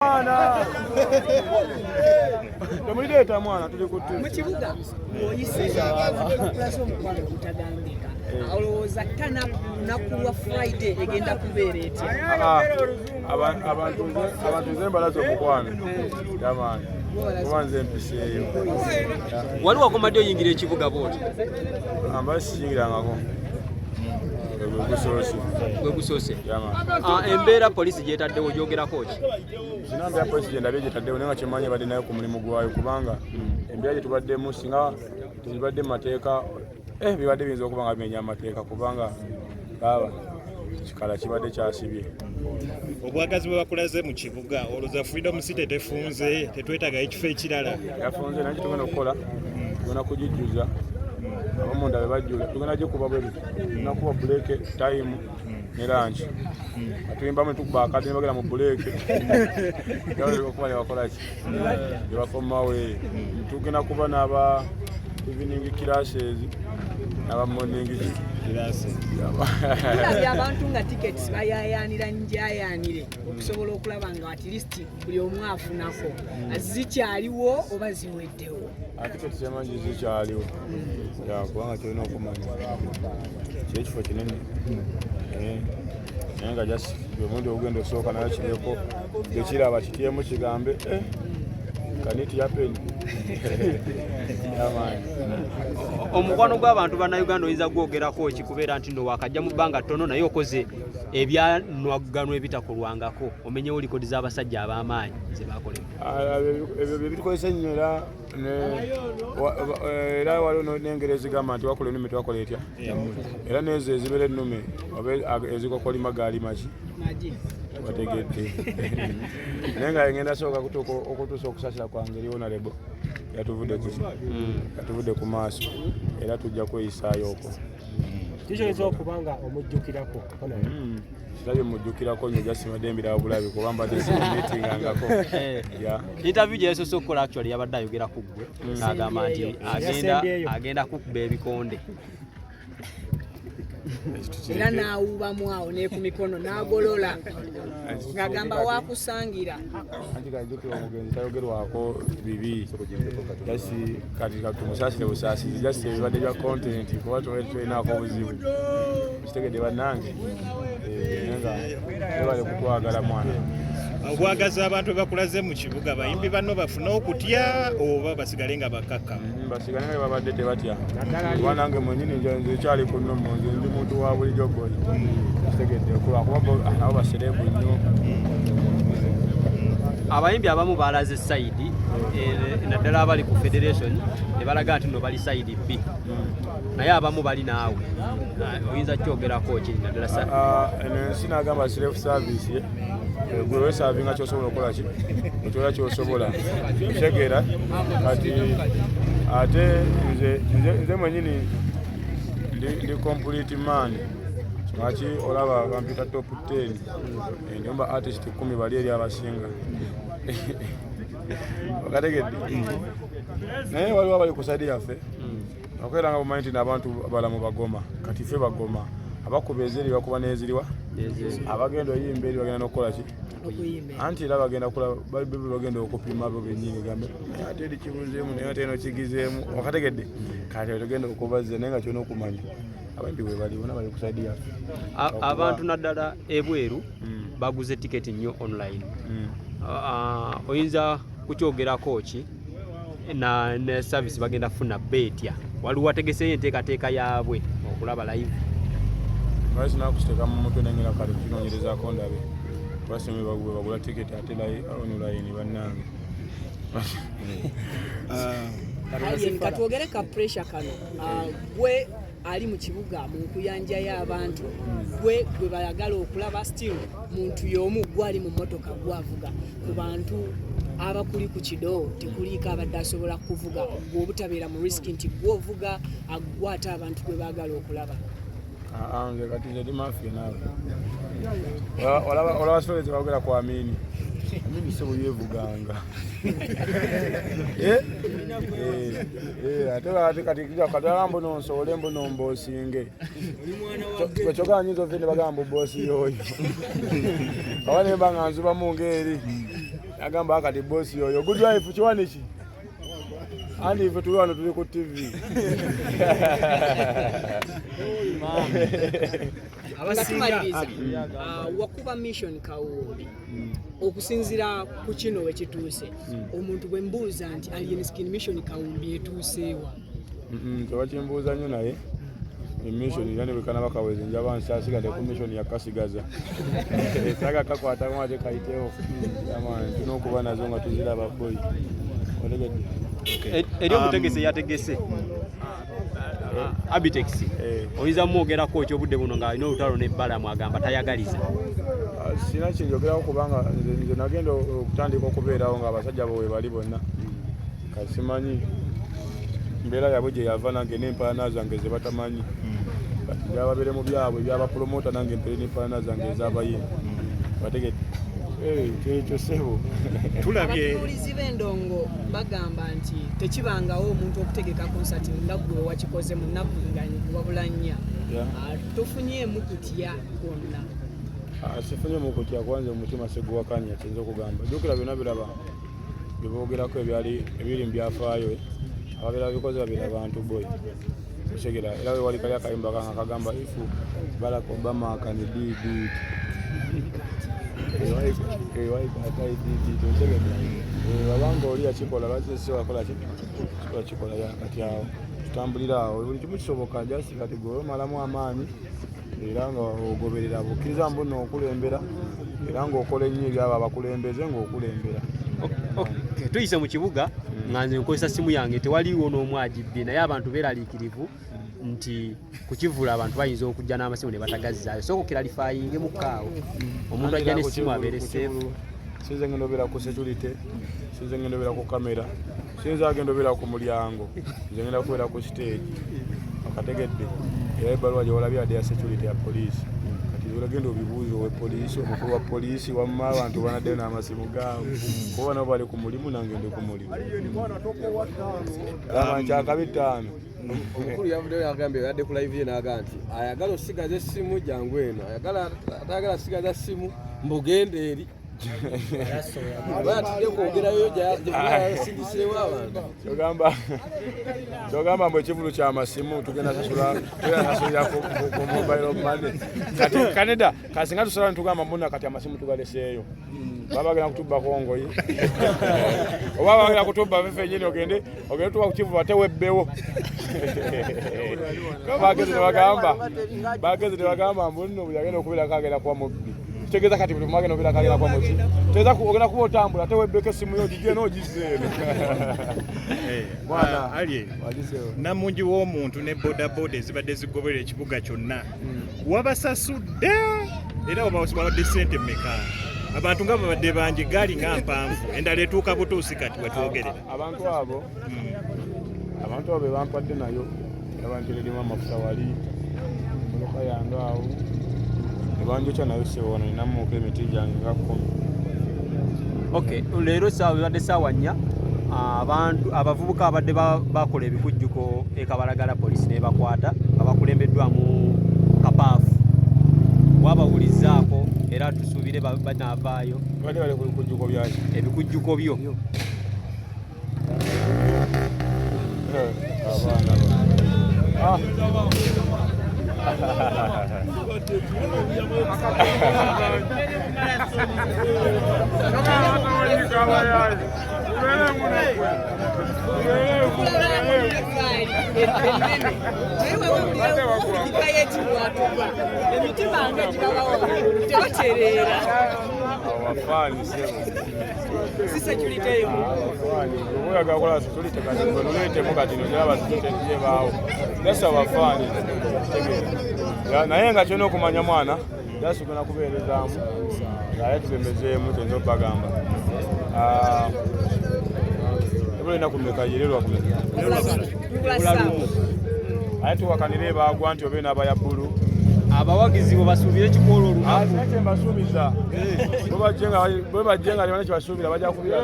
Mwana tomuleta mwana tuli kutu mu kibuga oyisisa plaso mukwano kutagambika olowooza tana nakulwa Friday egenda kubeera etya abantu nze mbalaza omukwano jamani kubanze empiseeyo waliwo akomadde oyingira ekibuga bwoti amba siyingirangako gwegusoose embeera poliisi gyetaddewo gyogerako ki sinambeera poliisi gyendabye gyetaddewo naye nga kyemanye badde nayo ku mulimu gwayo kubanga embeera gye tubaddemu singa tezibadde mu mateeka bibadde biyinza okuba nga bimenya amateeka kubanga baba kikala kibadde kyasibye obwagazi bwe bakulaze mu kibuga olowooza freedom city tefunze tetwetagayo ekifo ekirala yafunze naye kitugenda okukola tugenda kugijjuza abamunda bebajjula tugenda gikuba bwe tunakuba buleeke time ne lanchi atuyimbamu tukuba akati nebagera mu buleeke okuba nebakolaki nebakomawe tugenda kuba n'aba evening classes n'aba morning classes abantu nga tickets bayayanira njayanire okusobola okulaba nga at least buli omu afunako zikyaliwo oba ziweddewo tickets yamanyi zikyaliwo kubanga kyolina okumanya kyekifo kinene naye nga jasi omundi ogenda osooka nayo kireko gekiraba kityemu kigambe kaniti yapeni omukwano gw'abantu bannayuganda oyinza gwogerako ki kubeera nti no wakajja mu bbanga ttono naye okoze ebyanwaganwa ebitakolwangako omenyewo likodi z'abasajja ab'amaanyi ze bakolera ebyo byebikozesa ennyo era waliwo n'engeri ezigamba nti wakola ennume twakola etya era nezo ezibeera ennume ezikokolima gaali maki bategedde naye nga ngenda sooka okutuusa okusasira kwange eriwo nalebo yatuvudde ku maaso era tujja kweyisaayo okwo kisobola okubanga omujjukirako kirabye mujjukirako nnyo jasimadde embirawo bulabi kuba mbadde simitingangako interview gye yasoose okukola actually yabadde ayogera ku ggwe n'agamba nti agenda kukuba ebikonde era n'awubamu awo ne ku mikono n'agolola ng'agamba waakusangira anti kajjukira omugenzi tayogerwako bibi jasi kati tumusaasire busaasizi jasi ebibadde bya content kuba tulinaako obuzibu kitegedde bannange nga ebale kutwagala mwana obwagazi abantu bakulaze mu kibuga bayimbi banno bafuna okutya oba basigale nga bakakkamu basigale nga babadde tebatya kuba nange mwenyini nze ekyali kuno munze ndi muntu wa bulijjo goli kitegedde kuba nabo baserebu nnyo abayimbi abamu balaze sayidi naddala abali ku federation ne balaga nti no bali sayidi B naye abamu bali naawe oyinza kyogerako ki naddala ensi nagamba self service gwe weesaavinga kyosobola okukola ki ekyola kyosobola kitegeera kati ate nze mwenyini ndi complete man lwaki olaba bampita top 10 nyumba artist 10 bali eri abasinga okategedde naye waliwo abali ku saidi yaffe okwera nga bumanyi nti n'abantu balamu bagoma kati ffe bagoma abakuba eziri bakuba n'eziriwa abagenda oyimba eri bagenda n'okukola ki anti era bagenda okupima bo bennyini gambe ate eri kibuzeemu naye ate eno kigizeemu okategedde kati tugenda okubaze naye nga kyona okumanya abandi bwe bali bona bali ku saidi yaffe abantu naddala ebweru baguze tiketi nnyo online oyinza kukyogerako ki ne service bagenda kufuna beetya waliwo wategeseyo enteekateeka yaabwe okulaba live basi nakusiteeka mu mutwe nengera kale kinoonyerezaako ndabe basemi bagula tiketi ate online bannange katwogere ka pressure kano gwe ali mu kibuga mu nkuyanja y'abantu gwe bayagala okulaba still muntu y'omu gwali mu mmotoka gwavuga ku bantu abakuli ku kido tekuliiko abadde asobola kuvuga bw'obutabeera mu risk nti gwovuga agwata abantu gwe baagala okulaba nze kati nze ndi mafia naawe olaba sitole zebagera ku Amini sebo yevuganga ate kati katala mbono nsole mbono mbosinge kwekyogala nyinza ovende bagamba boosi yoyo kawane mbanga nzuba mu ngeri agamba akati boss yoyo good wife kiwanishi andi ife tuli wano tuli ku TV abasimaliriza wakuba mission kawubi okusinzira ku kino wekituuse omuntu bwe mbuuza nti alien skin mission kawumbi etuuseewa tewakimbuuza nnyo naye emission yani bwekana bakaweze njaba nsaasigadde ku mission yakasigaza saga kakwata mwate kayitewo amani tulina okuba nazo nga tuziraba boy otegedde eri omutegese yategese Abitex oyinza mwogerako ekyobudde buno ng'alina olutalo n'ebbala mwagamba tayagaliza sina kinjogerako kubanga nze nagenda okutandika okubeerawo ng'abasajja bowe bali bonna kasimanyi mbeera yabwe gye yava nange n'empalana zange ze batamanyi kati byababeere mu byabwe byabapromota nange mpere n'empalana zange ez'abayimbi bategedde ekyo sebo tulabye abatuulizi b'endongo bagamba nti tekibangawo omuntu okutegeka konsati nga gwe wakikoze mu nnaku nga wabula nnya tofunyeemu kutya kwonna sifunyemu kutya kwanze omutima seguwakanya kinza okugamba jjukira byonna biraba byeboogerako ebiri mu byafaayo ababeera bikoze babira abantu boy otegera era we wali kali akayimba kange akagamba ifu Barack Obama can do it wabanga oli yakikola lwaki wakola kikola kati awo tutambulira awo buli kimu kisoboka jasi kati gwe omalamu amaanyi era nga ogoberera bukkiriza mbu n'okulembera era ng'okola ennyo ebyabo abakulembeze ng'okulembera tuyise mu kibuga nga nze nkozesa simu yange tewaliiwo n'omu agibbye naye abantu beeraliikirivu nti kukivula abantu bayinza okujja n'amasimu ne batagazizaayo sooka okiralifayinge mu kaawo omuntu ajja n'essimu abeere seefu sinze ngenda obeera ku security sinze ngenda obeera ku kamera sinze agenda obeera ku mulyango nze ngenda kubeera ku stage akategedde era ebbaluwa gye walabye adde ya security ya poliisi kati olagenda obibuuza owe poliisi omukulu wa poliisi wamma abantu banaddeyo n'amasimu gaabwe kuba nabo bali ku mulimu nange ndi ku mulimu ama nkyakabi 5 omukulu yavuddeyo yagambye yadde ku live ye n'agamba nti ayagala osigaza essimu jangu eno atayagala asigaza ssimu mbugende eri batidde kwogerayo gyasindisirewo abantu kyogamba mbu ekivulu ky'amasimu tugenda sasulira ku mobile money kati Canada kasinga tusala nitugamba mbuna kati amasimu tugaleseeyo baba bagenda kutubba kongoyi oba bagenda kutubba fefe nyini ogende tuba kukivuba tewebbewo bagezi tebagamba mbu nno buli agenda okubeerako agenda kuba mubbi tegeza kati buli mwagenda obeera kagera kwa muki teza ogenda kuba otambula tewebbeko essimu yo gigye n'ogizeeno bwana ali namungi w'omuntu ne bodaboda ezibadde zigoberera ekibuga kyonna wabasasudde era wabawadde ssente mmeka abantu nga babadde bangi gaali nga mpanvu endala etuuka butuusi kati wetwogerera abantu abo be bampadde nayo abantu erimu amafuta wali moloka yange awo ebanjokya nayo sewona ninamuuka emiti gyange nga 10 leero badde saawa 4 abantu abavubuka abadde bakola ebikujjuko ekabalagala poliisi nebakwata nga bakulembeddwamu kapaafu wabawulizaako era tusuubire banaavaayo badde bali ku bikujjuko byaki ebikujjuko byo naye nga kyona okumanya mwana jasugena kubeerezaamu naye tusembezeemu tenza obagamba ebulina kumeka yererwa kumeka aye tuwakanire bagwa nti obe n'abaya bbulu abawagizi bwe basuubira ekikoola olunaku nakye mbasuubiza bwe bajje nga libana kyebasuubira bajja kubira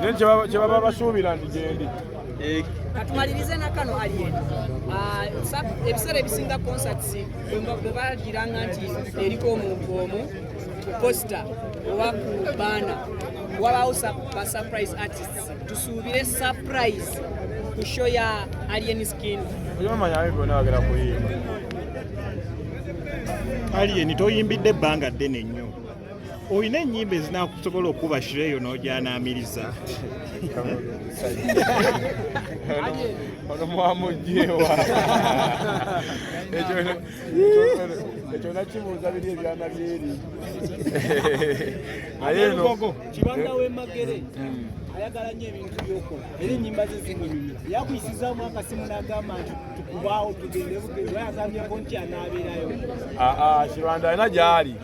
naye kyebaba basuubira nti gyendi katumalirize nakano alien ebiseera ebisinga concerts bwe bagiranga nti eriko omuntu omu ku posta oba ku baana wabaawo ba surprise artists tusuubire surprise ku show ya Alien Skin. Oyomanya ayo byonna bagera kuyimba. Alien toyimbidde ebbanga ddene nnyo. Oyina ennyimba ezinaakusobola okuba shireyo n'ogyanaamiriza. Ono mwamujewa. Ekyo nakibuuza biri ebyana byeri. Naye no Kibanda w'Emagere ayagala nnyo ebintu by'okola era ennyimba ze zimunyumya. Yakuyisizaamu akasimu n'agamba nti tukubaawo tugende bugende yagambyeko nti anaabeerayo. Kibanda alina gy'ali.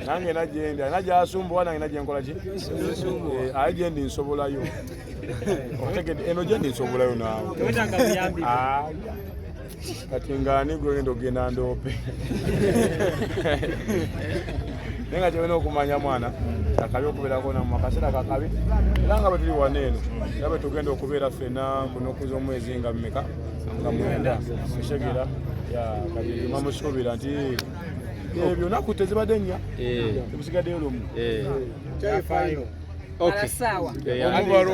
Nange nagyendi alina gy'asumbuwa nange nagye nkola ki? Aye gyendi nsobolayo. Otegedde eno gyendi nsobolayo naawe. Tewetanga buyambi. Kati ngani gwe ngenda ogenda ndoope. Naye nga kyolina okumanya mwana akabi okubeerako namu akaseera kakabi era nga bwe tuli wano eno era bwe tugenda okubeera ffenna kunokuza omwezi nga mmeka nga 9 eshegera kati mamusuubira nti ebyo naku tezibadde nnya tebusigaddeyo lumu Sawa. omubalo